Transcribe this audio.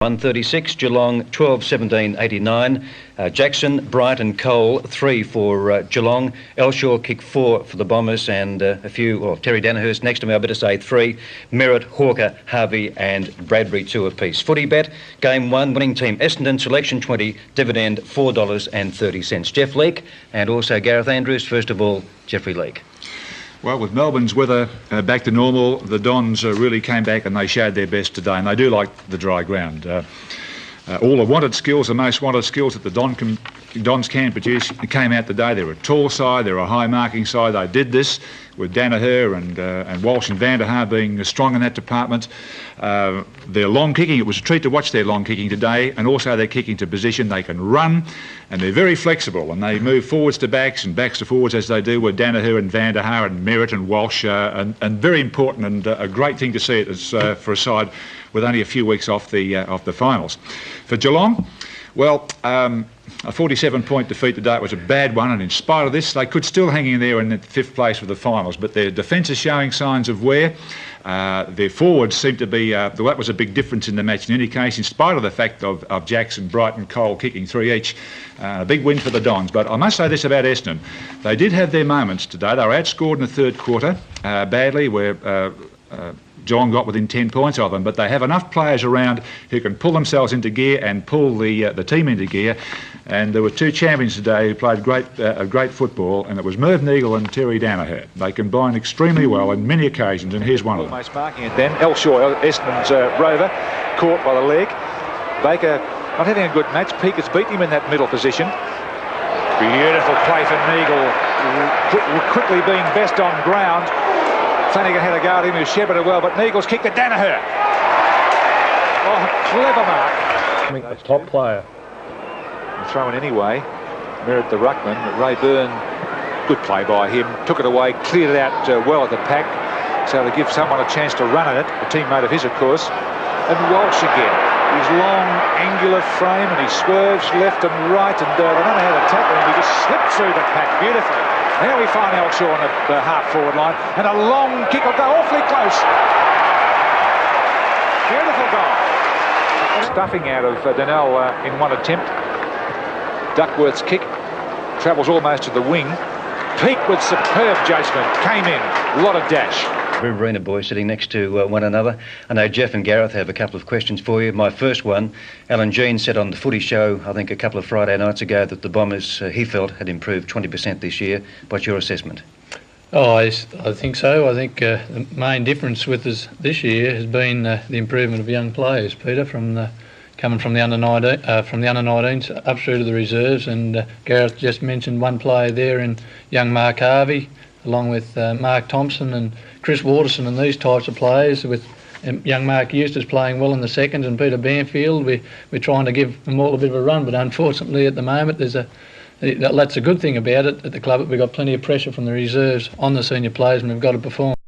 136, Geelong 12-17-89, Jackson, Bright and Cole 3 for Geelong, Elshaw kick 4 for the Bombers, and Terry Dannahurst next to me, I better say 3, Merritt, Hawker, Harvey and Bradbury 2 apiece. Footy bet, game 1, winning team Essendon, selection 20, dividend $4.30. Jeff Leake and also Gareth Andrews. First of all, Jeffrey Leake. Well, with Melbourne's weather back to normal, the Dons really came back and they showed their best today, and they do like the dry ground. All the wanted skills, the most wanted skills that the Dons can produce, came out today. They're a tall side, they're a high marking side. They did this with Danaher and Walsh and Van der Haar being strong in that department. Their long kicking, it was a treat to watch their long kicking today, and also their kicking to position. They can run and they're very flexible, and they move forwards to backs and backs to forwards as they do with Danaher and Van der Haar and Merritt and Walsh, and very important and a great thing to see it as, for a side with only a few weeks off the finals. For Geelong, well, a 47-point defeat today. It was a bad one, and in spite of this, they could still hang in there in 5th place for the finals, but their defence is showing signs of wear. Their forwards seem to be, that was a big difference in the match in any case, in spite of the fact of Jackson, Bright and Cole kicking 3 each. A big win for the Dons. But I must say this about Essendon. They did have their moments today. They were outscored in the third quarter badly, where Geelong got within 10 points of them, but they have enough players around who can pull themselves into gear and pull the team into gear. And there were 2 champions today who played great football, and it was Merv Neagle and Terry Danaher. They combined extremely well on many occasions, and here's one of them. Almost marking it then. Elshaw, Essendon's rover, caught by the leg. Baker not having a good match. Peaker's beaten him in that middle position. Beautiful play for Neagle, quickly being best on ground. Flanagan had a go at him, who shepherded well, but Neagle's kicked at Danaher. Oh, clever mark. I think the top player. Thrown anyway. Merritt the ruckman. Ray Byrne, good play by him. Took it away, cleared it out well at the pack. So to give someone a chance to run at it. A teammate of his, of course. And Walsh again. His long, angular frame, and he swerves left and right, and they don't know how to tackle him. He just slipped through the pack beautifully. Now we find Elshaw on the half-forward line, and a long kick will go awfully close. Beautiful goal. Stuffing out of Donnell in one attempt. Duckworth's kick travels almost to the wing. Peak with superb judgment, came in, a lot of dash. Riverina boys sitting next to one another. I know Jeff and Gareth have a couple of questions for you. My first one, Alan Jean said on the footy show, I think a couple of Friday nights ago, that the Bombers, he felt, had improved 20% this year. What's your assessment? Oh, I think so. I think the main difference with us this year has been the improvement of young players, Peter, coming from the under-19s up through to the reserves, and Gareth just mentioned one player there in young Mark Harvey, along with Mark Thompson and Chris Waterson and these types of players, with young Mark Eustace playing well in the seconds, and Peter Banfield. We're trying to give them all a bit of a run, but unfortunately at the moment that's a good thing about it at the club. We've got plenty of pressure from the reserves on the senior players, and we've got to perform.